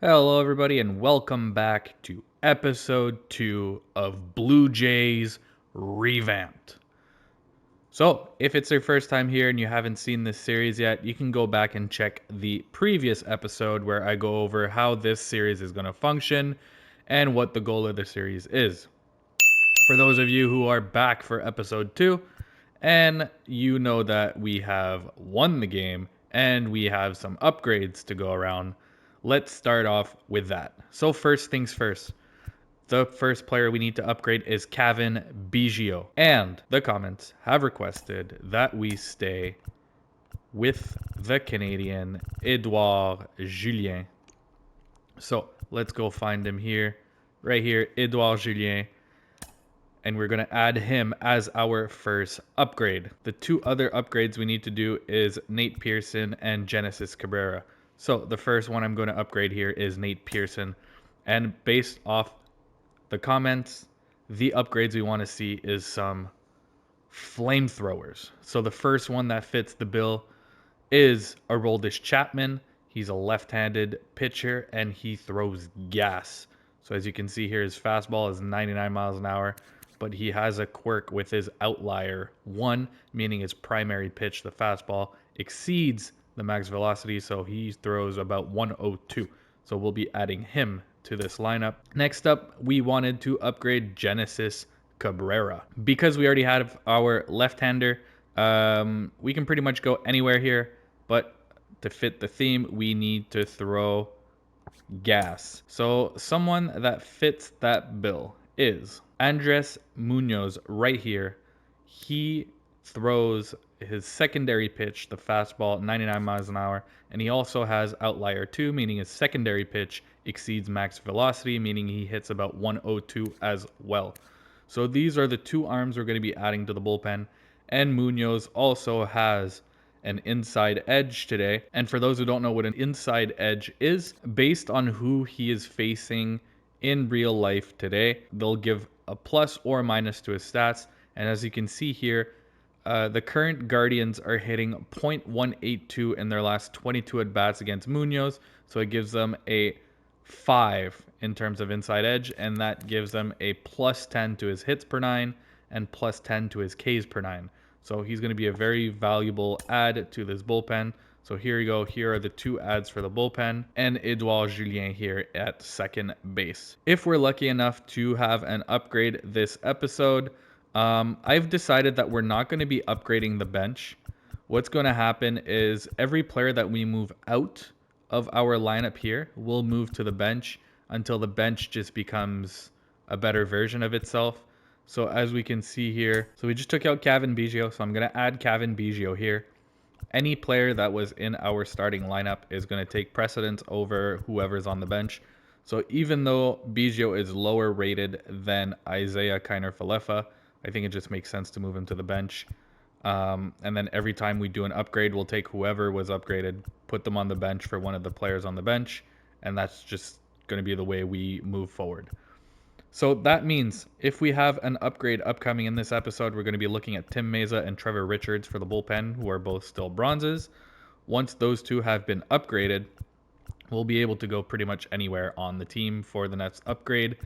Hello, everybody, and welcome back to episode 2 of Blue Jays Revamped. So, if it's your first time here and you haven't seen this series yet, you can go back and check the previous episode where I go over how this series is going to function and what the goal of the series is. For those of you who are back for episode 2, and you know that we have won the game and we have some upgrades to go around, let's start off with that. So first things first, the first player we need to upgrade is Kevin Biggio. And the comments have requested that we stay with the Canadian Edouard Julien. So let's go find him here. Right here, Edouard Julien. And we're going to add him as our first upgrade. The two other upgrades we need to do is Nate Pearson and Genesis Cabrera. So the first one I'm going to upgrade here is Nate Pearson. And based off the comments, the upgrades we want to see is some flamethrowers. So the first one that fits the bill is Aroldis Chapman. He's a left-handed pitcher and he throws gas. So as you can see here, his fastball is 99 miles an hour. But he has a quirk with his outlier 1, meaning his primary pitch, the fastball, exceeds the max velocity, so he throws about 102. So we'll be adding him to this lineup. Next up, we wanted to upgrade Genesis Cabrera. Because we already have our left-hander, we can pretty much go anywhere here, but to fit the theme, we need to throw gas. So someone that fits that bill is Andres Munoz right here. He throws his secondary pitch, the fastball, 99 miles an hour, and he also has outlier 2, meaning his secondary pitch exceeds max velocity, meaning he hits about 102 as well. So these are the two arms we're going to be adding to the bullpen, and Munoz also has an inside edge today. And for those who don't know what an inside edge is, based on who he is facing in real life today, they'll give a plus or minus to his stats. And as you can see here, the current Guardians are hitting .182 in their last 22 at-bats against Munoz. So it gives them a 5 in terms of inside edge, and that gives them a plus 10 to his hits per 9 and plus 10 to his Ks per 9. So he's going to be a very valuable add to this bullpen. So here you go. Here are the two ads for the bullpen and Edouard Julien here at second base. If we're lucky enough to have an upgrade this episode, I've decided that we're not going to be upgrading the bench. What's going to happen is every player that we move out of our lineup here will move to the bench until the bench just becomes a better version of itself. So as we can see here, so we just took out Kevin Biggio, so I'm going to add Kevin Biggio here. Any player that was in our starting lineup is going to take precedence over whoever's on the bench. So even though Biggio is lower rated than Isaiah Kiner-Falefa, I think it just makes sense to move him to the bench. And then every time we do an upgrade, we'll take whoever was upgraded, put them on the bench for one of the players on the bench, and that's just going to be the way we move forward. So that means if we have an upgrade upcoming in this episode, we're going to be looking at Tim Meza and Trevor Richards for the bullpen, who are both still bronzes. Once those two have been upgraded, we'll be able to go pretty much anywhere on the team for the next upgrade.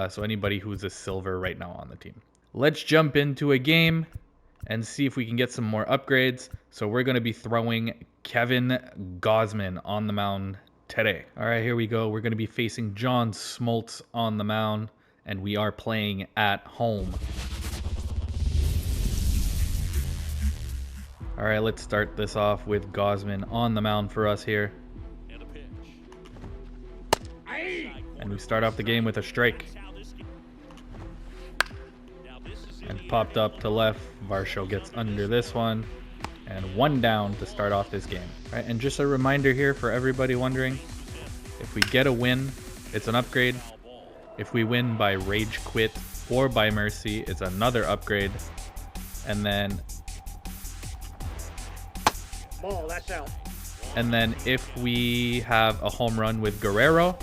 So anybody who's a silver right now on the team. Let's jump into a game and see if we can get some more upgrades. So we're going to be throwing Kevin Gausman on the mound today. All right, here we go. We're going to be facing John Smoltz on the mound, and we are playing at home. All right, let's start this off with Gausman on the mound for us here. And we start off the game with a strike. And popped up to left. Varsho gets under this one. And one down to start off this game. All right, and just a reminder here for everybody wondering, if we get a win, it's an upgrade. If we win by rage quit or by mercy, it's another upgrade. And then that's out. And then if we have a home run with Guerrero,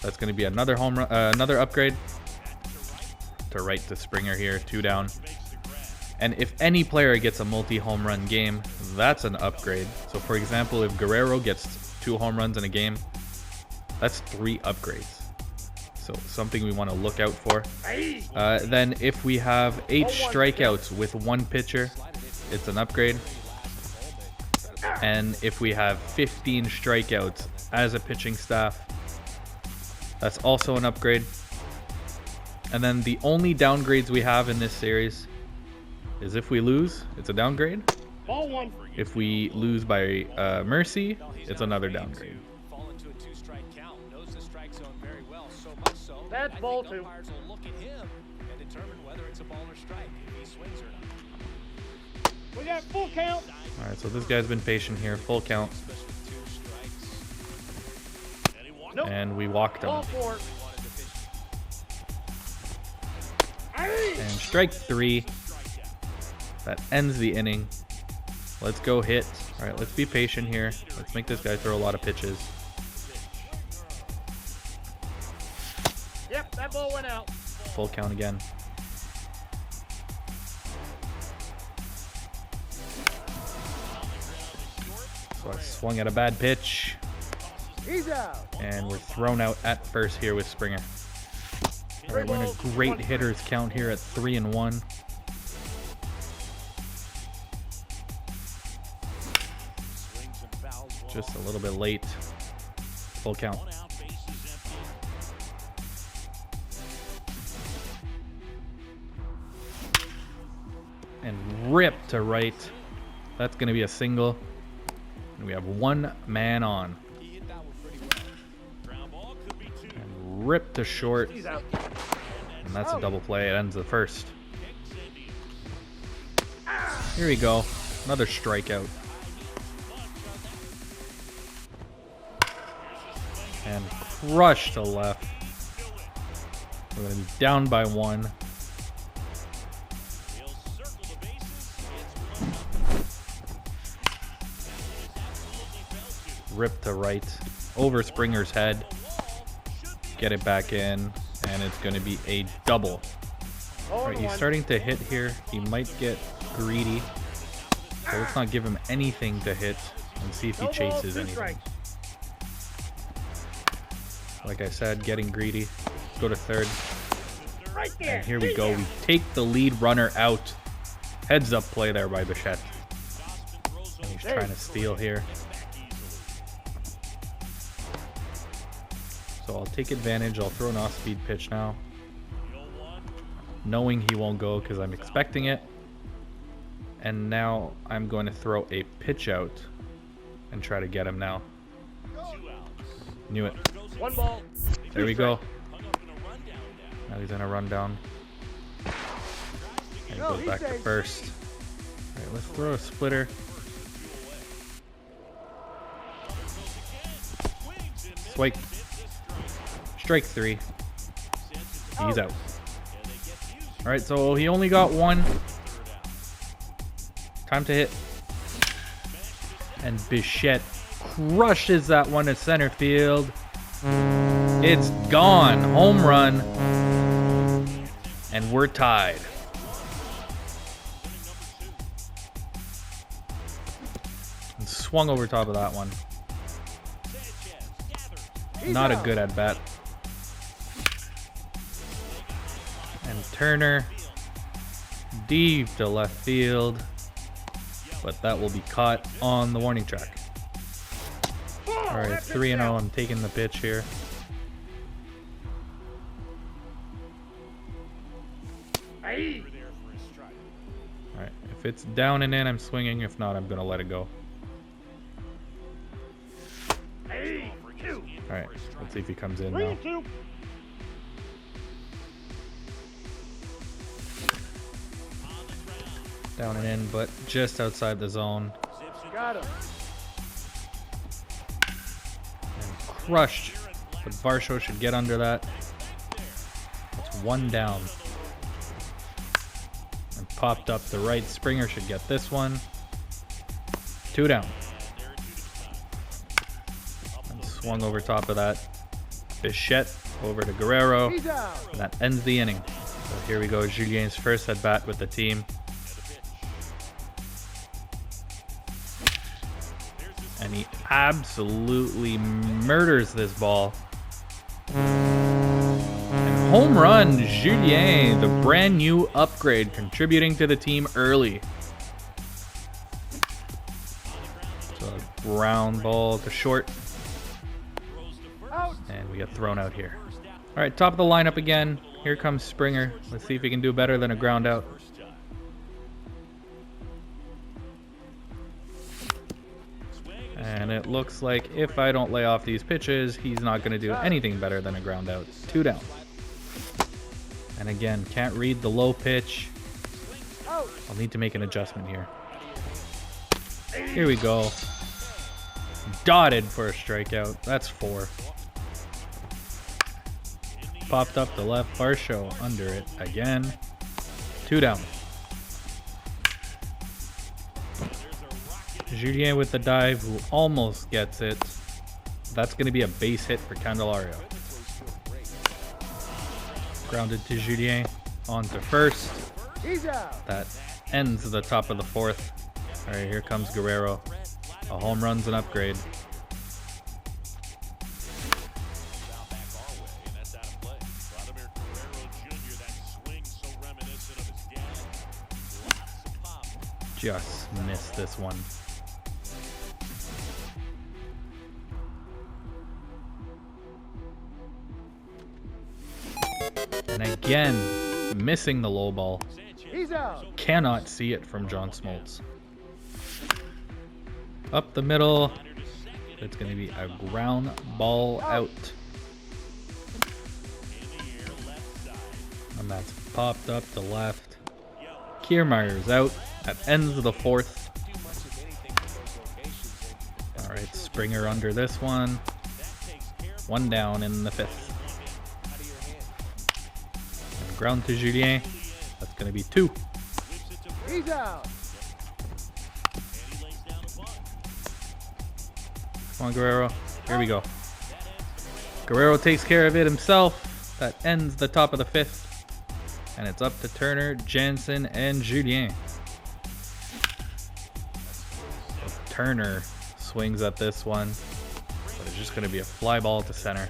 that's going to be another home run, another upgrade. To right to Springer here, 2 down. And if any player gets a multi-home run game, that's an upgrade. So for example, if Guerrero gets 2 home runs in a game, That's 3 upgrades. So something we want to look out for. Then if we have 8 strikeouts with 1 pitcher, it's an upgrade. And if we have 15 strikeouts as a pitching staff, that's also an upgrade. And then the only downgrades we have in this series is if we lose, it's a downgrade. If we lose by mercy, it's another downgrade. That's ball 2. We got full count. All right, so this guy's been patient here, full count. Nope. And we walked him. Ball 4. And strike 3. That ends the inning. Let's go hit. All right, let's be patient here. Let's make this guy throw a lot of pitches. Yep, that ball went out. Full count again. So I swung at a bad pitch. He's out. And we're thrown out at first here with Springer. All right, we're in a great hitters count here at 3-1. Just a little bit late. Full count. And rip to right. That's going to be a single. And we have 1 man on. And rip to short. And that's a double play. It ends the first. Here we go. Another strikeout. And crush to left. We're going to be down by 1. Rip to right. Over Springer's head. Get it back in. And it's going to be a double. All right, he's starting to hit here. He might get greedy. So let's not give him anything to hit and see if he chases anything. Like I said, getting greedy. Let's go to third. And here we go. We take the lead runner out. Heads up play there by Bichette. And he's trying to steal here. So I'll take advantage. I'll throw an off-speed pitch now. Knowing he won't go because I'm expecting it. And now I'm going to throw a pitch out and try to get him now. Knew it. 1 ball. There we go. Now he's in a rundown. And he goes back to first. All right, let's throw a splitter. Swipe. Strike 3. He's out. All right, so he only got 1. Time to hit. And Bichette crushes that one to center field. It's gone. Home run. And we're tied. And swung over top of that one. Not a good at bat. And Turner deep to left field. But that will be caught on the warning track. All right, 3-0. I'm taking the pitch here. All right, if it's down and in, I'm swinging. If not, I'm going to let it go. All right, let's see if he comes in now. Down and in, but just outside the zone. Got him. And crushed. But Varsho should get under that. It's 1 down. And popped up the right. Springer should get this one. 2 down. And swung over top of that. Bichette over to Guerrero. And that ends the inning. So here we go. Julien's first at bat with the team. And he absolutely murders this ball. And home run, Julien, the brand new upgrade, contributing to the team early. So a ground ball to short. And we get thrown out here. All right, top of the lineup again. Here comes Springer. Let's see if he can do better than a ground out. And it looks like if I don't lay off these pitches, he's not going to do anything better than a ground out. 2 down. And again, can't read the low pitch. I'll need to make an adjustment here. Here we go. Dotted for a strikeout. That's 4. Popped up the left, Varsho under it again. 2 down. Julien with the dive, who almost gets it. That's going to be a base hit for Candelario. Grounded to Julien, on to first. That ends the top of the 4th. All right, here comes Guerrero. A home run's an upgrade. Just missed this one. And again, missing the low ball. Cannot see it from John Smoltz. Up the middle. It's going to be a ground ball out. And that's popped up to left. Kiermaier's out. That ends the 4th. All right, Springer under this one. 1 down in the 5th. And ground to Julien. That's going to be 2. He's out. Come on, Guerrero. Here we go. Guerrero takes care of it himself. That ends the top of the 5th. And it's up to Turner, Jansen, and Julien. Turner swings at this one, but it's just going to be a fly ball to center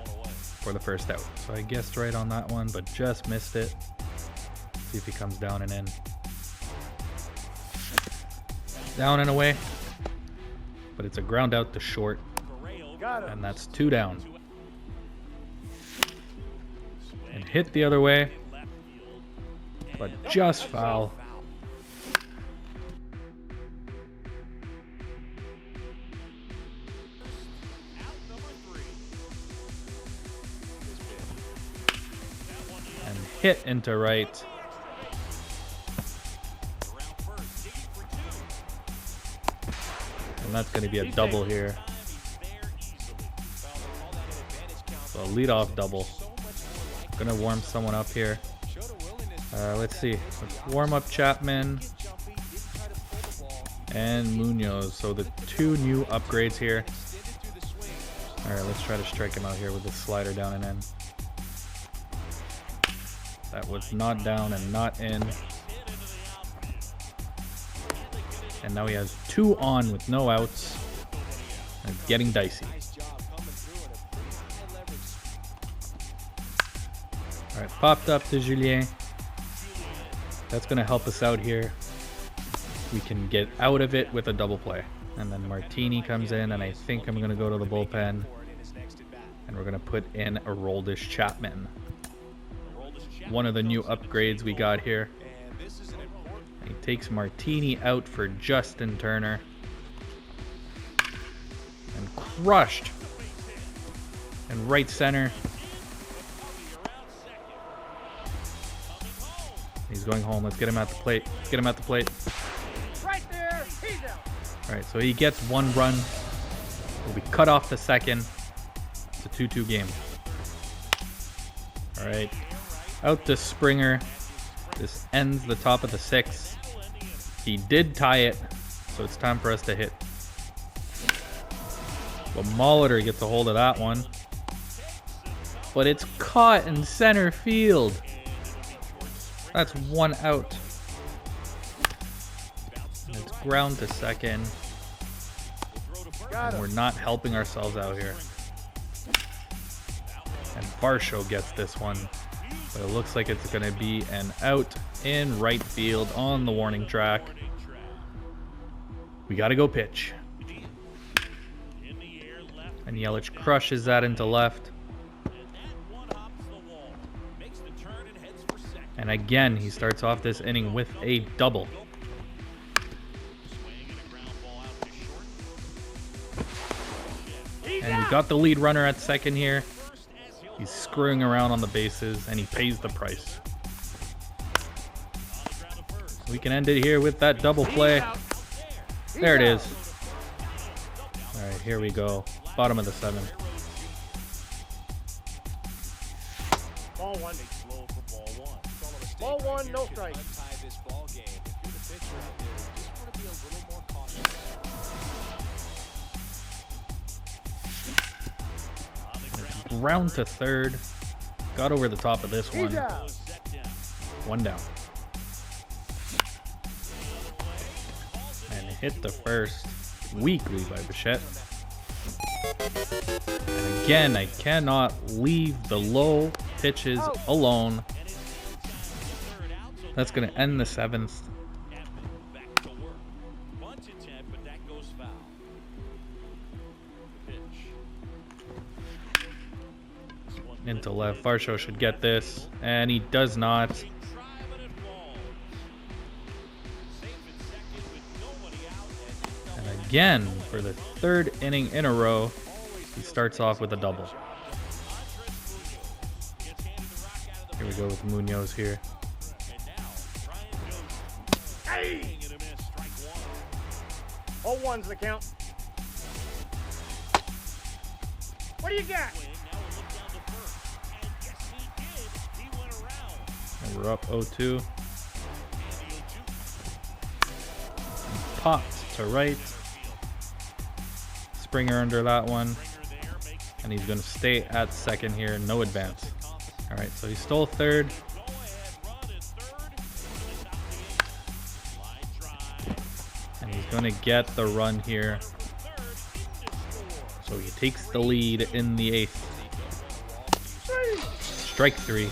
for the first out. So I guessed right on that one, but just missed it. See if he comes down and in. Down and away, but it's a ground out to short, and that's 2 down. And hit the other way, but just foul. And hit into right. And that's going to be a double here. So a leadoff double. Gonna warm someone up here. Let's see. Let's warm up Chapman and Munoz. So the 2 new upgrades here. All right, let's try to strike him out here with the slider down and in. That was not down and not in. And now he has 2 on with no outs. And it's getting dicey. All right, popped up to Julien. That's going to help us out here. We can get out of it with a double play. And then Martini comes in, and I think I'm going to go to the bullpen. And we're going to put in Aroldis Chapman. One of the new upgrades we got here. And he takes Martini out for Justin Turner. And crushed. And right center. He's going home. Let's get him at the plate. Let's get him at the plate. Right there. He's out. All right, so he gets 1 run. We'll be cut off the second. It's a 2-2 game. All right, out to Springer. This ends the top of the 6th. He did tie it, so it's time for us to hit. But Molitor gets a hold of that one. But it's caught in center field. That's 1 out. And it's ground to second. And we're not helping ourselves out here. And Varsho gets this one. But it looks like it's going to be an out in right field on the warning track. We got to go pitch. And Yelich crushes that into left. And again, he starts off this inning with a double. And we got the lead runner at second here. He's screwing around on the bases, and he pays the price. We can end it here with that double play. There it is. All right, here we go. Bottom of the seventh. Ball one. Ball one, no strike. Round to third. Got over the top of this one. He's out. One down. And hit the first. Weakly by Bichette. And again, I cannot leave the low pitches alone. That's going to end the seventh. Into left. Varsho should get this, and he does not. And again, for the third inning in a row, he starts off with a double. Here we go with Munoz here. Hey! All one's the count. What do you got? And we're up 0-2. Popped to right. Springer under that one. And he's going to stay at second here. No advance. All right, so he stole third. And he's going to get the run here. So he takes the lead in the eighth. Strike three.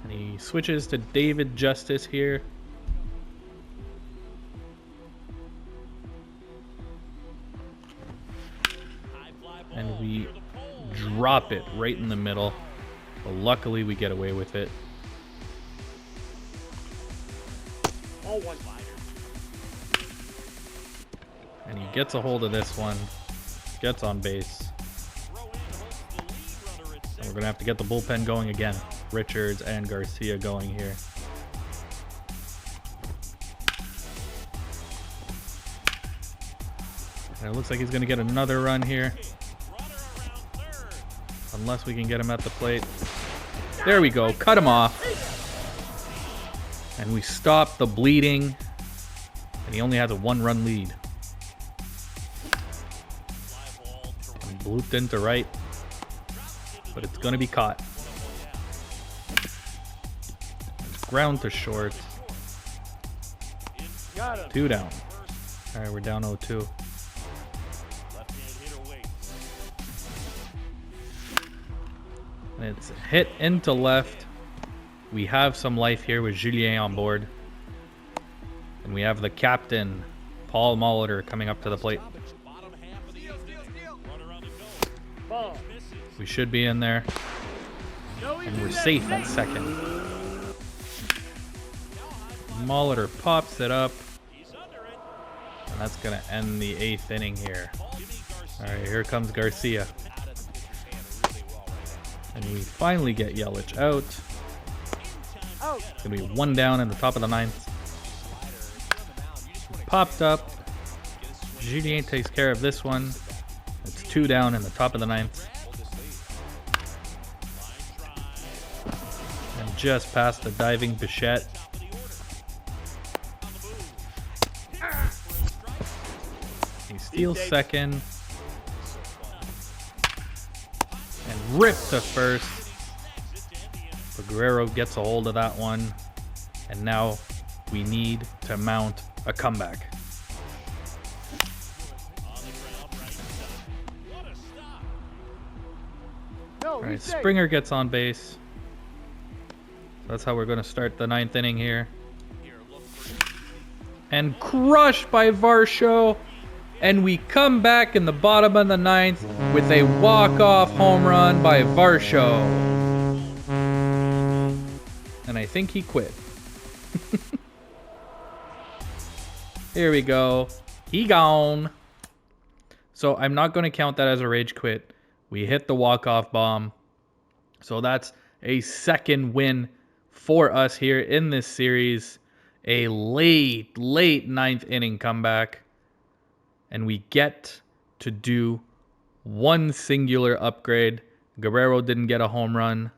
And he switches to David Justice here. And we drop it right in the middle. But luckily we get away with it. All one. And he gets a hold of this one. Gets on base. And we're going to have to get the bullpen going again. Richards and Garcia going here. And it looks like he's going to get another run here. Unless we can get him at the plate. There we go. Cut him off. And we stop the bleeding. And he only has a one-run lead. And blooped into right. But it's going to be caught. Ground to short. Got him. 2 down. All right, we're down 0-2. And it's hit into left. We have some life here with Julien on board. And we have the captain, Paul Molitor, coming up to the plate. Ball. We should be in there. And we're safe at second. Molitor pops it up. And that's going to end the 8th inning here. All right, here comes Garcia. And we finally get Yelich out. It's going to be 1 down in the top of the 9th. Popped up. Julien takes care of this one. It's 2 down in the top of the 9th. And just past the diving Bichette. He steals second. And ripped to first. But Guerrero gets a hold of that one. And now we need to mount a comeback. No, All right, he's safe. Springer gets on base. That's how we're going to start the 9th inning here. And crushed by Varsho. And we come back in the bottom of the 9th with a walk-off home run by Varsho. And I think he quit. Here we go. He gone. So I'm not going to count that as a rage quit. We hit the walk-off bomb. So that's a second win for us here in this series. A late 9th inning comeback. And we get to do one singular upgrade. Guerrero didn't get a home run.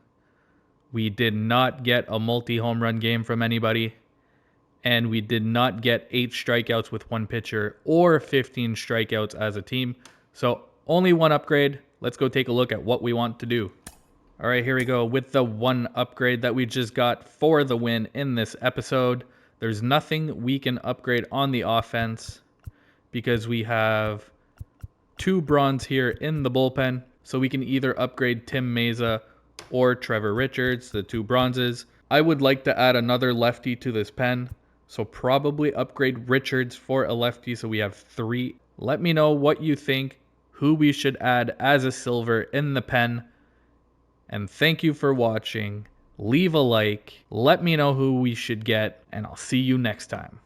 We did not get a multi-home run game from anybody. And we did not get 8 strikeouts with one pitcher or 15 strikeouts as a team. So only one upgrade. Let's go take a look at what we want to do. All right, here we go with the one upgrade that we just got for the win in this episode. There's nothing we can upgrade on the offense because we have 2 bronze here in the bullpen. So we can either upgrade Tim Meza or Trevor Richards, the 2 bronzes. I would like to add another lefty to this pen. So probably upgrade Richards for a lefty so we have 3. Let me know what you think, who we should add as a silver in the pen. And thank you for watching. Leave a like. Let me know who we should get, and I'll see you next time.